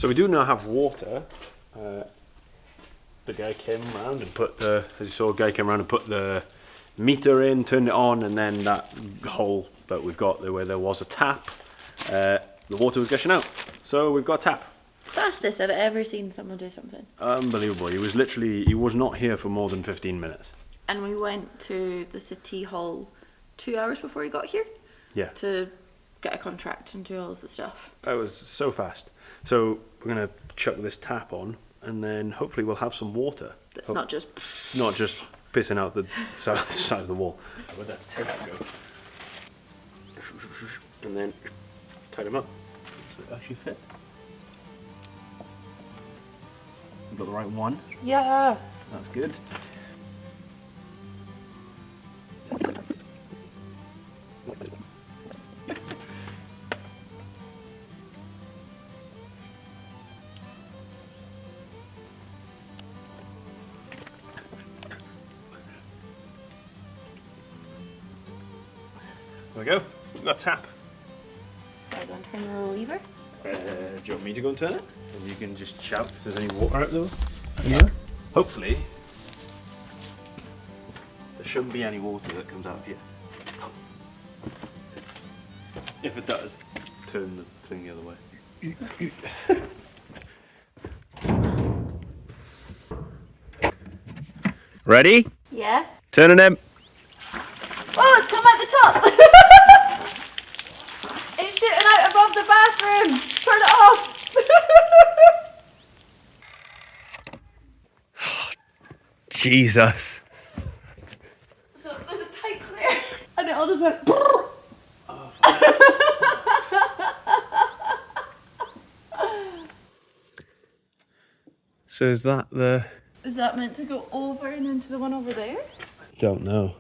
So we do now have water. The guy came around and put the, as you saw, a guy came around and put the meter in, turned it on, and then that hole that we've got there where there was a tap, the water was gushing out. So we've got a tap. Fastest I've ever seen someone do something. Unbelievable. He was not here for more than 15 minutes. And we went to the city hall 2 hours before he got here. Yeah. To get a contract and do all of the stuff. It was so fast. So we're going to chuck this tap on, and then hopefully we'll have some water. It's not just pissing out the side of the wall. Where'd that tape go? And then tie them up so it actually fit. We've got the right one. Yes. That's good. There we go. We've got a tap. I'm going to turn the little lever. Do you want me to go and turn it? And you can just shout if there's any water out there. Yeah. Hopefully, there shouldn't be any water that comes out here. If it does, turn the thing the other way. Ready? Yeah. Turning him. Oh, it's come out the top! It's shooting out above the bathroom! Turn it off! Jesus. So there's a pipe there, and it all just went. So is that the... Is that meant to go over and into the one over there? Don't know.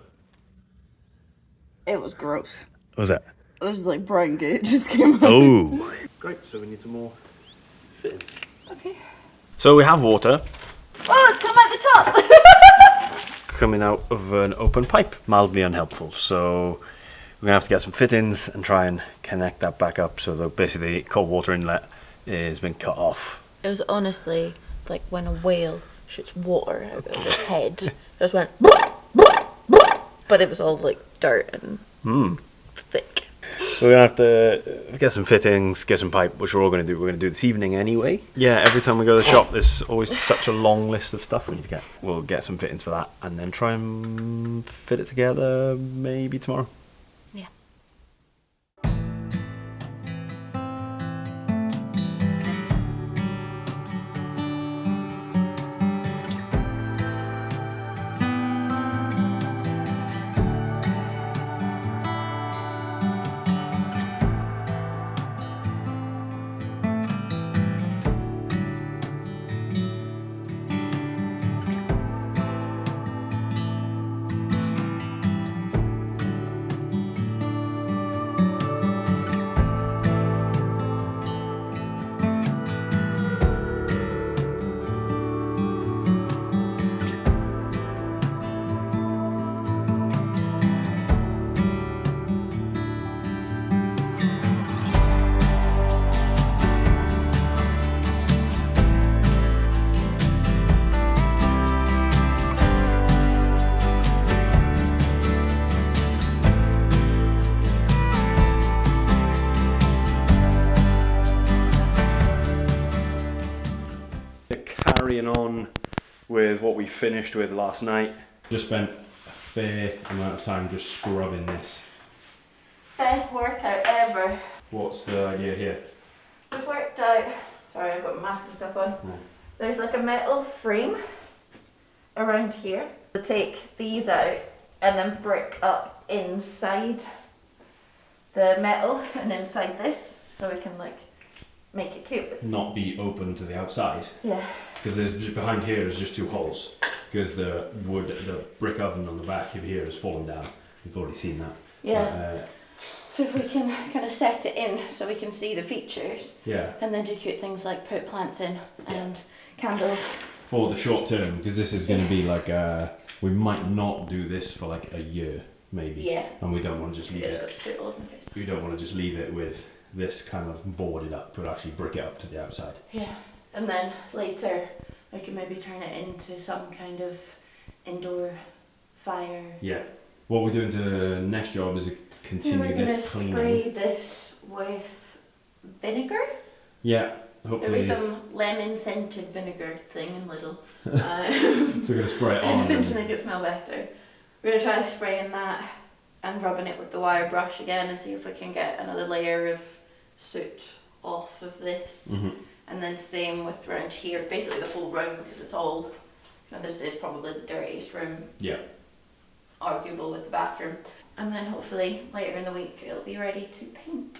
It was gross. What was it? There's like brown goo just came out. Oh. Great, so we need some more fitting. Okay. So we have water Oh, it's come out the top! coming out of an open pipe. Mildly unhelpful. So we're going to have to get some fittings and try and connect that back up so that basically the cold water inlet has been cut off. It was honestly like when a whale shoots water out of its head. It just went. But it was all like dirt and thick. So we're going to have to get some fittings, get some pipe, which we're all going to do. We're going to do this evening anyway. Yeah, every time we go to the shop, there's always such a long list of stuff we need to get. We'll get some fittings for that and then try and fit it together maybe tomorrow. Yeah. Carrying on with what we finished with last night. Just spent a fair amount of time just scrubbing this. Best workout ever. What's the idea here? We've worked out. Sorry, I've got mask and stuff on. No. There's like a metal frame around here. We'll take these out and then brick up inside the metal and inside this so we can like make it cute. Not be open to the outside. Yeah. Because there's just behind here is just two holes. Because the brick oven on the back of here has fallen down. You've already seen that. Yeah. So if we can kind of set it in so we can see the features. Yeah. And then do cute things like put plants in and candles. For the short term, because this is going to be like we might not do this for like a year, maybe. Yeah. And we don't want to just leave It's it. got soot all over my face. We don't want to just leave it with this kind of boarded up, but actually brick it up to the outside. Yeah, and then later I can maybe turn it into some kind of indoor fire. Yeah. What we're doing to the next job is continue this cleaning. We're going to spray this with vinegar. Yeah, hopefully. There was some lemon scented vinegar thing in Lidl. So we're going to spray it on. Anything to make it smell better. We're going to try spraying that and rubbing it with the wire brush again and see if we can get another layer of soot off of this. Mm-hmm. And then same with around here, basically the whole room, because it's all, you know, this is probably the dirtiest room. Yeah. Arguable with the bathroom. And then hopefully later in the week it'll be ready to paint.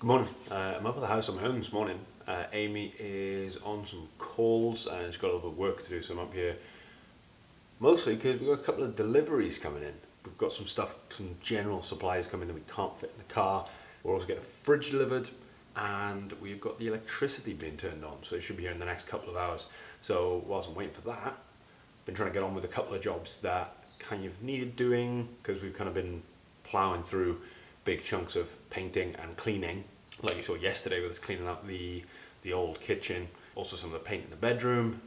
Good morning. I'm up at the house on my own this morning. Amy is on some calls and she's got a little bit of work to do, so I'm up here mostly because we've got a couple of deliveries coming in. We've got some stuff, some general supplies coming in that we can't fit in the car. We're also getting a fridge delivered and we've got the electricity being turned on, so it should be here in the next couple of hours. So whilst I'm waiting for that, I've been trying to get on with a couple of jobs that kind of needed doing because we've kind of been ploughing through big chunks of painting and cleaning, like you saw yesterday with us cleaning up the old kitchen, also some of the paint in the bedroom.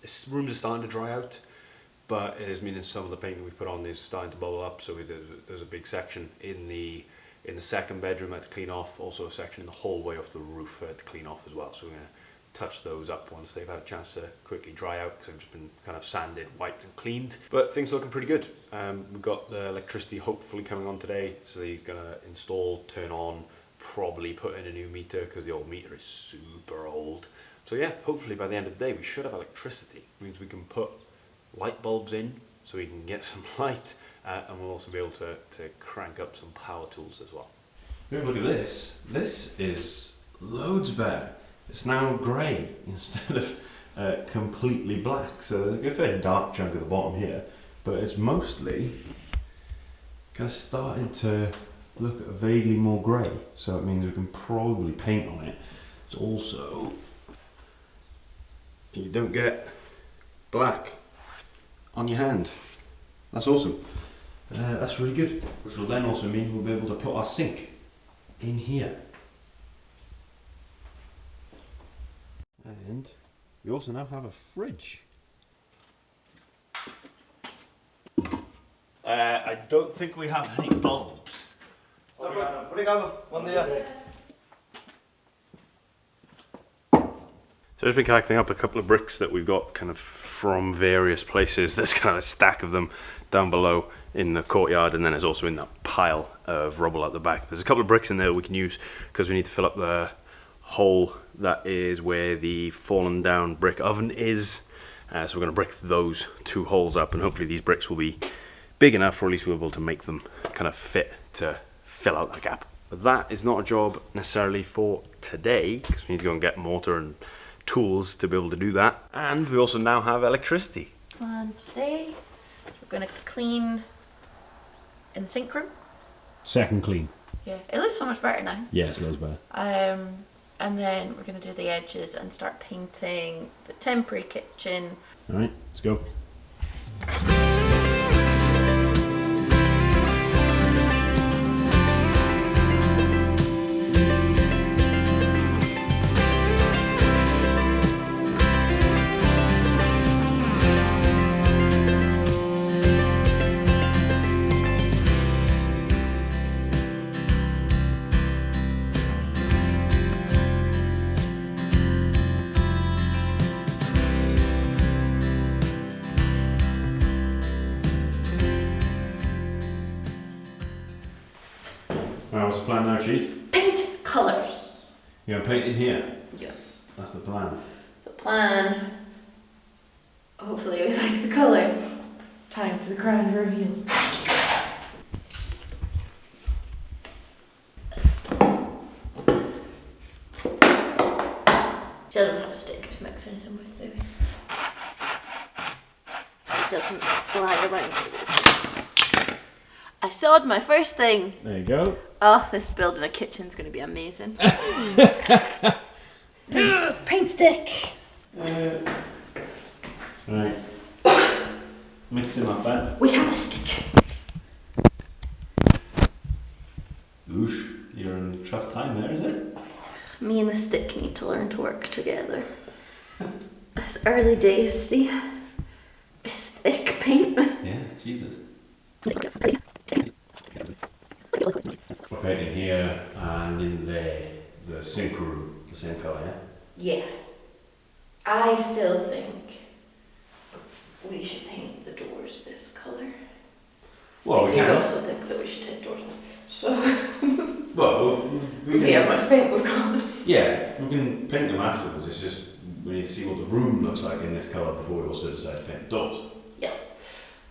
This rooms are starting to dry out, but it is meaning some of the paint that we've put on is starting to bubble up, so there's a big section in the second bedroom I had to clean off, also a section in the hallway off the roof I had to clean off as well, so we're going to touch those up once they've had a chance to quickly dry out, because they've just been kind of sanded, wiped and cleaned. But things are looking pretty good. We've got the electricity hopefully coming on today, so they're going to install, turn on, probably put in a new meter because the old meter is super old. So yeah, hopefully by the end of the day we should have electricity. It means we can put light bulbs in so we can get some light, and we'll also be able to crank up some power tools as well. Look at this. This is loads better. It's now grey instead of completely black. So there's a good fair dark chunk at the bottom here, but it's mostly kind of starting to look vaguely more grey. So it means we can probably paint on it. It's also, you don't get black on your hand. That's awesome. That's really good. Which will then also mean we'll be able to put our sink in here. And we also now have a fridge. I don't think we have any bulbs. So I've been collecting up a couple of bricks that we've got kind of from various places. There's kind of a stack of them down below in the courtyard, and then there's also in that pile of rubble at the back. There's a couple of bricks in there we can use because we need to fill up the hole that is where the fallen down brick oven is. So we're going to brick those two holes up, and hopefully these bricks will be big enough, or at least we'll be able to make them kind of fit to fill out that gap. But that is not a job necessarily for today, because we need to go and get mortar and tools to be able to do that. And we also now have electricity. And today we're going to clean in the sink room. Second clean. Yeah, it looks so much better now. Yeah, it looks better. And and then we're going to do the edges and start painting the temporary kitchen. All right, let's go. What's the plan now, Chief? Paint colours. You're going to paint in here? Yes. That's the plan. It's the plan. Hopefully we like the colour. Time for the grand reveal. Still don't have a stick to mix anything with, do we? It doesn't fly around. I sawed my first thing. There you go. Oh, this building a kitchen's going to be amazing. Yes, paint stick. Right. Mix him up, Ben. We have a stick. Oosh, you're in a tough time there, is it? Me and the stick need to learn to work together. It's early days, see? It's thick paint. Yeah, Jesus. We're painting here and in the sink room, the same colour, yeah? Yeah. I still think we should paint the doors this colour. Well, we You can. also think that we should take doors off. So, Well, we see how can, much paint we've got. yeah, we can paint them afterwards. It's just we need to see what the room looks like in this colour before we also decide to paint the doors.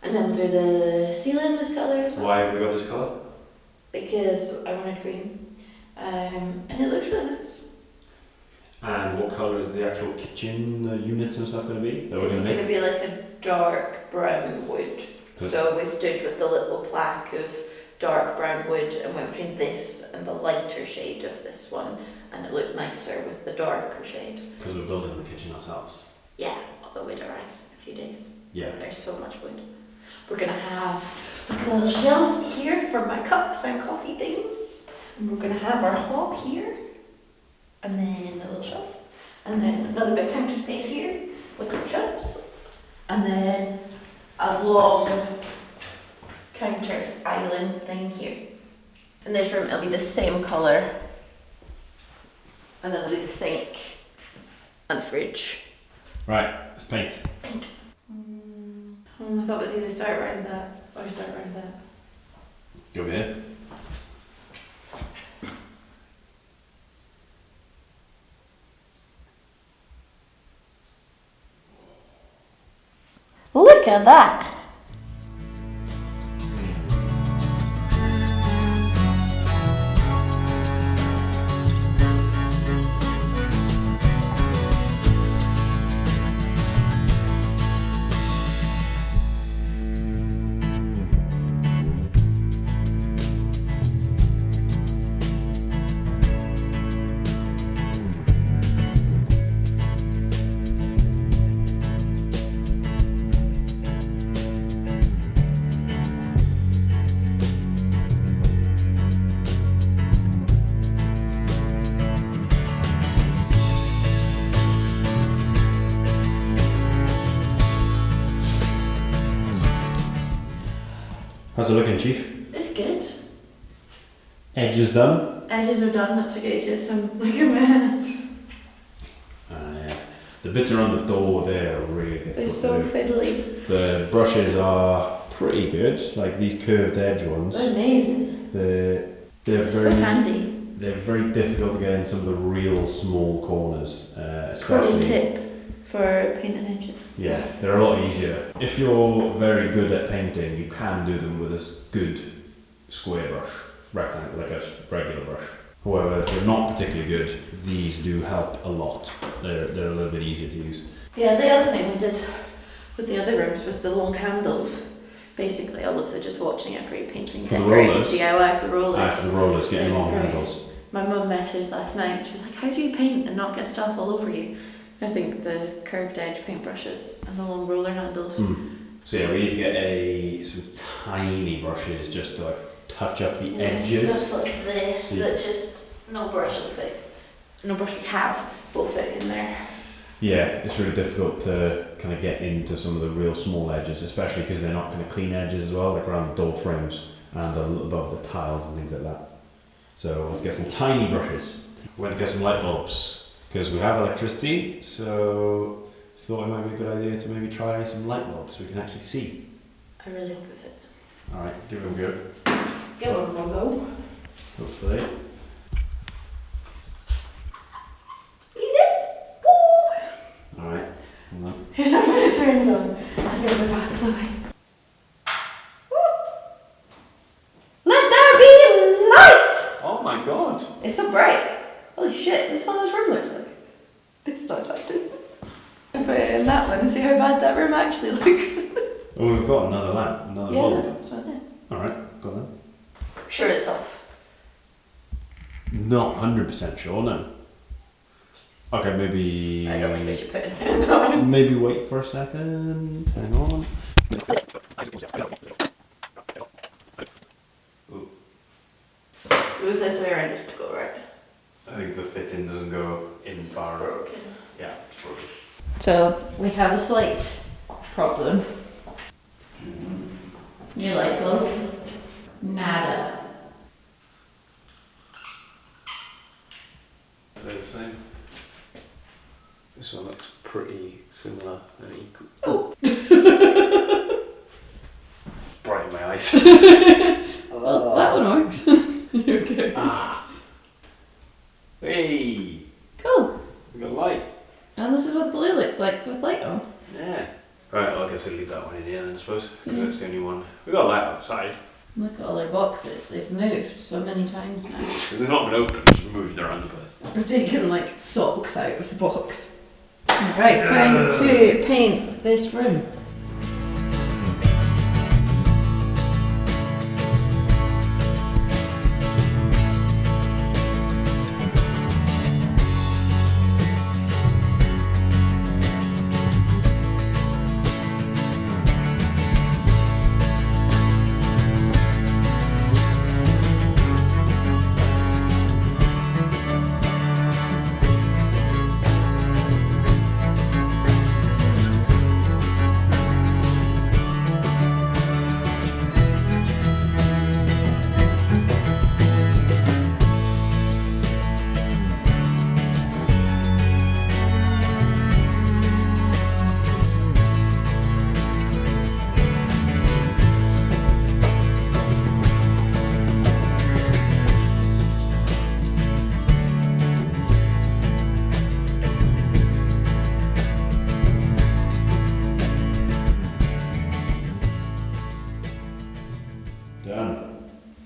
And then we'll do the ceiling this colour as well. Why have we got this colour? Because I wanted green. And it looks really nice. And what colour is the actual kitchen units and stuff going to be that we're It's going to going make? to be like a dark brown wood. Good. So we stood with the little plaque of dark brown wood and went between this and the lighter shade of this one, and it looked nicer with the darker shade. Because we're building the kitchen ourselves. Yeah, the wood arrives in a few days. Yeah. There's so much wood. We're going to have like a little shelf here for my cups and coffee things. And we're going to have our hob here. And then a little shelf. And then another bit of counter space here with some shelves. And then a long counter island thing here. In this room it'll be the same colour. And then there'll be the sink and fridge. Right, let's paint. Paint. I thought it was either start around that or start around that. Go here. Look at that! How's it looking, Chief? It's good. Edges done. Edges are done, not took ages, so look at my hands. Yeah. The bits around the door there are really difficult. They're so to do. fiddly. The brushes are pretty good, like these curved edge ones. They're amazing. They're They're very so handy. They're very difficult to get in some of the real small corners, Pro especially. tip for painting edges. Yeah, they're a lot easier. If you're very good at painting, you can do them with a good square brush, rectangle, like a regular brush. However, if you're not particularly good, these do help a lot. They're a little bit easier to use. Yeah, the other thing we did with the other rooms was the long handles. Basically, all of the just watching it pre-painting. For the rollers? DIY for the rollers. For the rollers, getting long Great. handles. My mum messaged last night. She was like, "How do you paint and not get stuff all over you?" I think the curved edge paintbrushes and the long roller handles. So yeah, we need to get some tiny brushes just to like touch up the edges. Stuff like this that just no brush will fit. No brush we have will fit in there. Yeah, it's really difficult to kind of get into some of the real small edges, especially because they're not kind of clean edges as well, like around the door frames and above the tiles and things like that. So let's get some tiny brushes. We're going to get some light bulbs because we have electricity, so thought it might be a good idea to maybe try some light bulbs so we can actually see. I really hope it fits. Alright, give it a go. Give it a go. Hopefully. Easy. Woo! Alright, Here's how it turns on. I'll get it back of the way. Let there be light! oh my god! It's so bright. Holy shit, this is what this room looks like. It's so exciting. Put it in that one and see how bad that room actually looks. Oh, we've got another lamp, another bulb. That's what I said. Alright, go on Sure it's off. then. Not 100% sure, no. Okay, maybe... I don't think we should put anything in that one. Maybe wait for a second. Hang on. Ooh. It was this way around us to go, right? I think the fitting doesn't go in far. Broken. Yeah, it's broken. So we have a slight problem. New light bulb. Nada. They're the same. This one looks pretty similar and equal. Oh! Bright in my eyes. Well, that one works. Okay. Hey! Cool. We got light. And this is what blue looks like with light on. Yeah. Right, well, I guess I'll leave that one in here then, I suppose. Because that's the only one. We got light outside. Look at all their boxes. They've moved so many times now. They've not been opened, just moved around the place. We've taken like socks out of the box. Right, time to paint this room.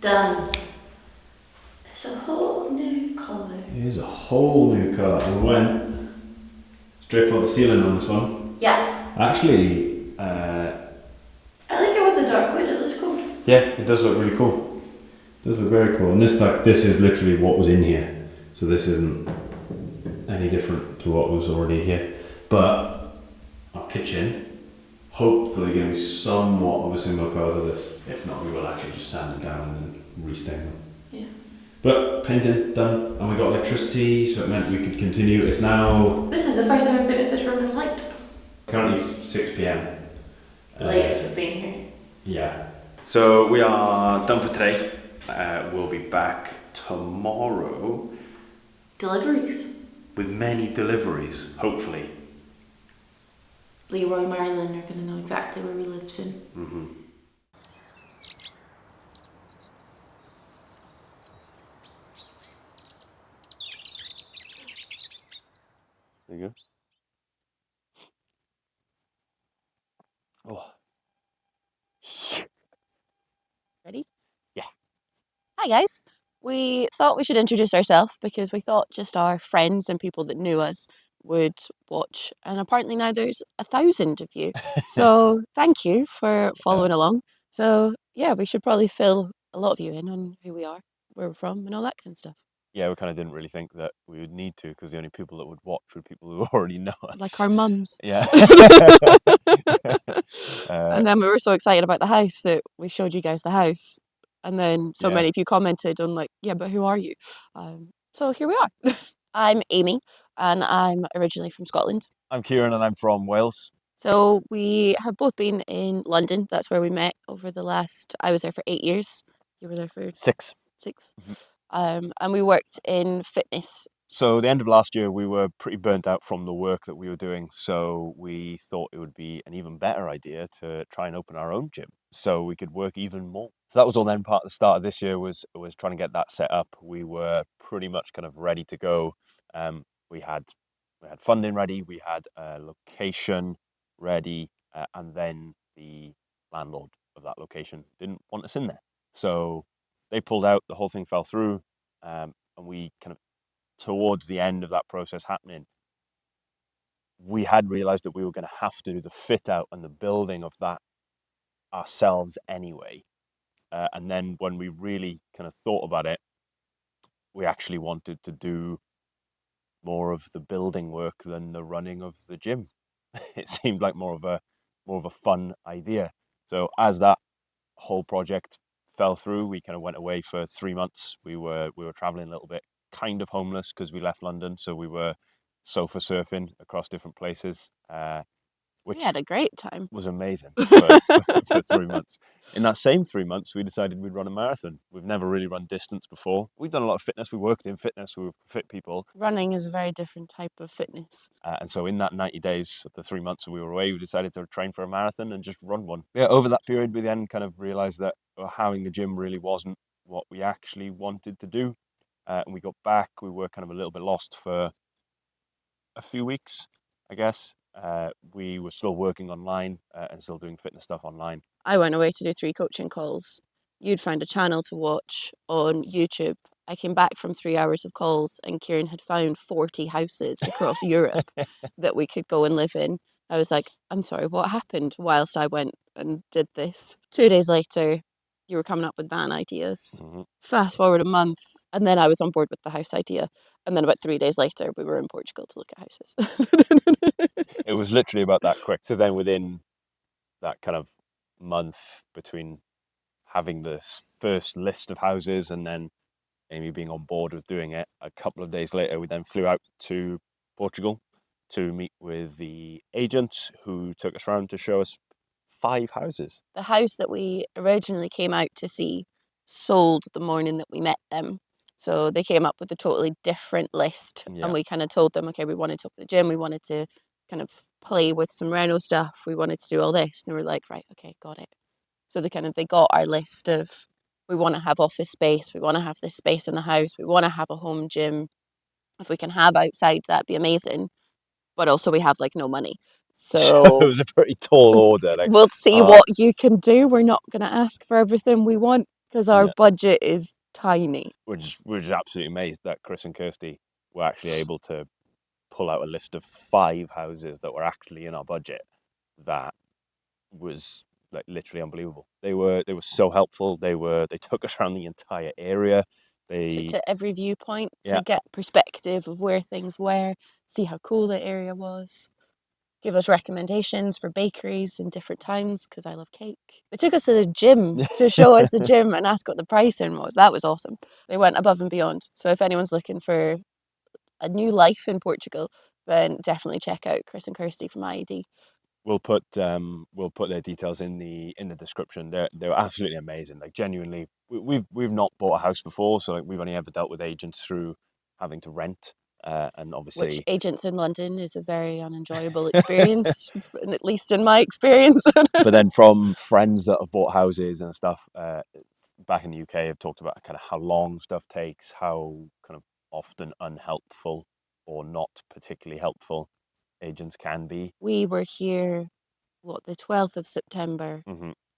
Done. It's a whole new colour. It is a whole new colour. And we went straight for the ceiling on this one. Yeah. Actually, I like it with the dark wood, it looks cool. yeah, it does look really cool. It does look very cool. And this is literally what was in here. So this isn't any different to what was already here. But our kitchen, hopefully going to be somewhat of a similar colour to this. If not, we will actually just sand it down and restain them. Yeah. But painting done, and we got electricity, so it meant we could continue. It's now This is the first time I've been at this room in light. currently 6 p.m. Latest we've been here. Yeah. So we are done for today. We'll be back tomorrow Deliveries. with many deliveries, hopefully. Leroy Marilyn are going to know exactly where we live soon. Mm-hmm. There you go. Oh. Ready? Yeah. Hi guys. We thought we should introduce ourselves because we thought just our friends and people that knew us would watch, and apparently now there's 1,000 of you. So thank you for following along. So yeah, we should probably fill a lot of you in on who we are, where we're from, and all that kind of stuff. yeah, we kind of didn't really think that we would need to, because the only people that would watch were people who already know us. Like our mums. Yeah. And then we were so excited about the house that we showed you guys the house. And then so Yeah. many of you commented on like, yeah, but who are you? So here we are. I'm Amy, and I'm originally from Scotland. I'm Kieran, and I'm from Wales. So we have both been in London. That's where we met over the last, I was there for 8 years. You were there for 6. 6. And we worked in fitness. So the end of last year, we were pretty burnt out from the work that we were doing. So we thought it would be an even better idea to try and open our own gym so we could work even more. So that was all then part of the start of this year was trying to get that set up. We were pretty much kind of ready to go. We had funding ready. We had a location ready. And then the landlord of that location didn't want us in there. So they pulled out, the whole thing fell through. And we kind of, towards the end of that process happening, we had realized that we were going to have to do the fit out and the building of that ourselves anyway. And then when we really kind of thought about it, we actually wanted to do more of the building work than the running of the gym. It seemed like more of a fun idea. So as that whole project fell through, we kind of went away for 3 months. We were traveling a little bit, kind of homeless because we left London, so we were sofa surfing across different places, which We had a great time. was amazing for 3 months. In that same 3 months, we decided we'd run a marathon. We've never really run distance before. We've done a lot of fitness. We worked in fitness. We were fit people. Running is a very different type of fitness. And so in that 90 days, the 3 months that we were away, we decided to train for a marathon and just run one. Yeah, over that period, we then kind of realized that having the gym really wasn't what we actually wanted to do. And we got back, we were kind of a little bit lost for a few weeks, I guess. We were still working online and still doing fitness stuff online. I went away to do 3 coaching calls. You'd found a channel to watch on YouTube. I came back from 3 hours of calls, and Kieran had found 40 houses across Europe that we could go and live in. I was like, I'm sorry, what happened whilst I went and did this? 2 days later, you were coming up with van ideas. Mhm. Fast forward a month, and then I was on board with the house idea. And then about 3 days later, we were in Portugal to look at houses. It was literally about that quick. So then within that kind of month between having the first list of houses and then Amy being on board with doing it, a couple of days later, we then flew out to Portugal to meet with the agent who took us around to show us 5 houses. The house that we originally came out to see sold the morning that we met them. So they came up with a totally different list. Yeah. And we kind of told them, okay, we wanted to open a gym. We wanted to kind of play with some reno stuff. We wanted to do all this. And they were like, right, okay, got it. So they got our list of, we want to have office space. We want to have this space in the house. We want to have a home gym. If we can have outside, that'd be amazing. But also we have like no money. So it was a pretty tall order. Like, we'll see what you can do. We're not going to ask for everything we want because our budget is tiny. We're just absolutely amazed that Chris and Kirsty were actually able to pull out a list of 5 houses that were actually in our budget. That was like literally unbelievable. They were so helpful. They took us around the entire area. They to every viewpoint to get perspective of where things were, see how cool the area was, give us recommendations for bakeries in different towns because I love cake. They took us to the gym to show us the gym and ask what the pricing was. That was awesome. They went above and beyond. So if anyone's looking for a new life in Portugal, then definitely check out Chris and Kirsty from IED. We'll put their details in the description. They're absolutely amazing. Like genuinely, we've not bought a house before, so like we've only ever dealt with agents through having to rent, and obviously, which agents in London is a very unenjoyable experience, at least in my experience. But then from friends that have bought houses and stuff back in the UK, have talked about kind of how long stuff takes, how kind of often unhelpful or not particularly helpful agents can be. We were here, the 12th of September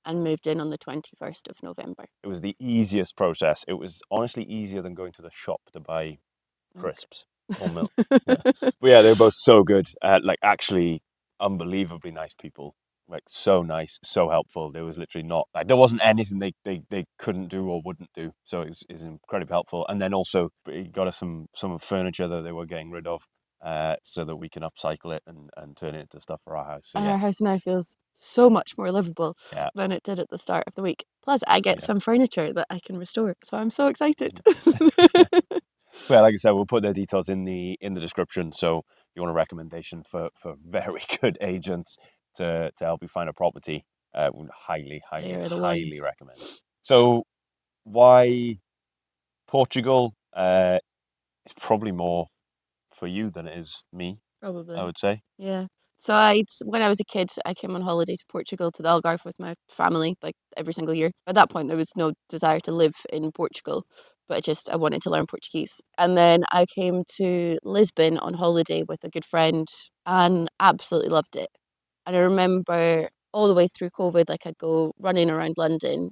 and moved in on the 21st of November. It was the easiest process. It was honestly easier than going to the shop to buy crisps or milk. But yeah, they're both so good. Like actually unbelievably nice people. like so nice, so helpful. There was literally not like there wasn't anything they couldn't do or wouldn't do. So it was incredibly helpful. And then also he got us some furniture that they were getting rid of, so that we can upcycle it and turn it into stuff for our house. So, And yeah, our house now feels so much more livable yeah. than it did at the start of the week. Plus, I get Yeah. some furniture that I can restore, so I'm so excited. Well, like I said, we'll put their details in the description. So if you want a recommendation for very good agents to help you find a property, would highly They are the highly ones. recommend. So why Portugal? It's probably more for you than it is me, Probably. I would say. Yeah. So when I was a kid, I came on holiday to Portugal, to the Algarve with my family, like every single year. At that point, there was no desire to live in Portugal, but I wanted to learn Portuguese. And then I came to Lisbon on holiday with a good friend and absolutely loved it. And I remember all the way through COVID, like I'd go running around London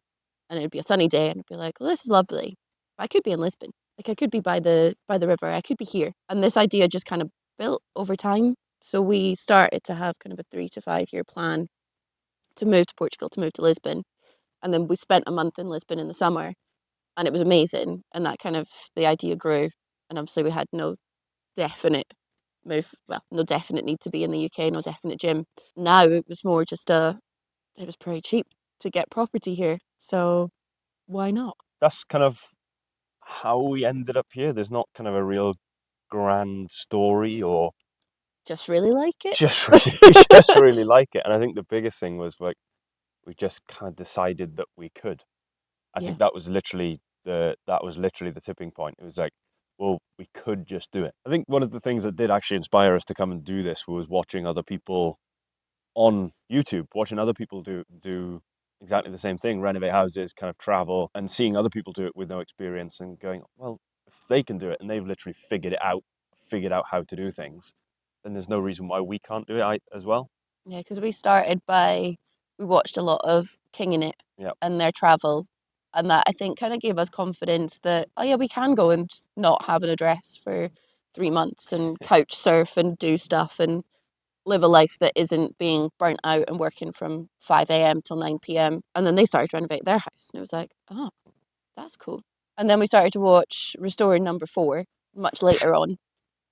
and it'd be a sunny day and I'd be like, well, this is lovely. But I could be in Lisbon. Like I could be by the river. I could be here. And this idea just kind of built over time. So we started to have kind of a 3 to 5 year plan to move to Portugal, to move to Lisbon. And then we spent a month in Lisbon in the summer and it was amazing. And that kind of, the idea grew. And obviously we had no definite no definite need to be in the UK, no definite gym. Now it was more just it was pretty cheap to get property here. So why not? That's kind of how we ended up here. There's not kind of a real grand story or Just really like it. just really like it. And I think the biggest thing was like we just kind of decided that we could. I think that was literally the tipping point. It was like, well, we could just do it. I think one of the things that did actually inspire us to come and do this was watching other people on YouTube, watching other people do exactly the same thing, renovate houses, kind of travel, and seeing other people do it with no experience and going, well, if they can do it and they've literally figured out how to do things, then there's no reason why we can't do it as well. Yeah, because we watched a lot of King in It Yeah. and their travel. And that I think kind of gave us confidence that, oh yeah, we can go and just not have an address for 3 months and couch surf and do stuff and live a life that isn't being burnt out and working from 5 a.m. till 9 p.m. And then they started to renovate their house. And it was like, oh, that's cool. And then we started to watch Restoring Number 4 much later on.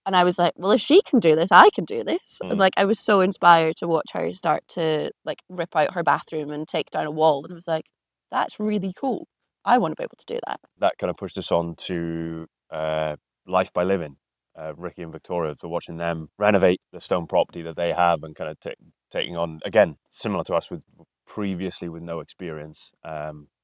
And I was like, well, if she can do this, I can do this. And like, I was so inspired to watch her start to like rip out her bathroom and take down a wall. And I was like, that's really cool. I want to be able to do that. That kind of pushed us on to Life by Living, Ricky and Victoria, for watching them renovate the stone property that they have and kind of taking on, again, similar to us with previously with no experience.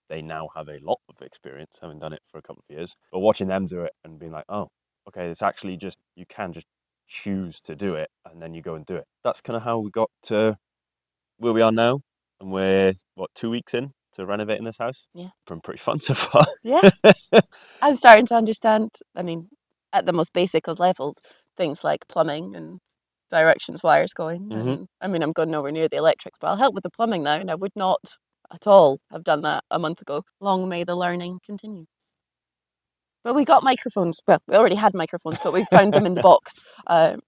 They now have a lot of experience, having done it for a couple of years. But watching them do it and being like, oh, okay, it's actually just, you can just choose to do it and then you go and do it. That's kind of how we got to where we are now. And we're, 2 weeks in to renovating this house? Yeah. Been pretty fun so far. Yeah. I'm starting to understand, I mean, at the most basic of levels, things like plumbing and directions wires going. Mm-hmm. And, I mean, I'm going nowhere near the electrics, but I'll help with the plumbing now. And I would not at all have done that a month ago. Long may the learning continue. But we got microphones. Well, we already had microphones, but we found them in the box.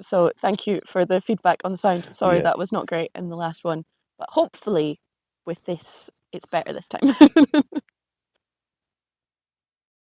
So thank you for the feedback on the sound. Sorry, that was not great in the last one. But hopefully with this, it's better this time.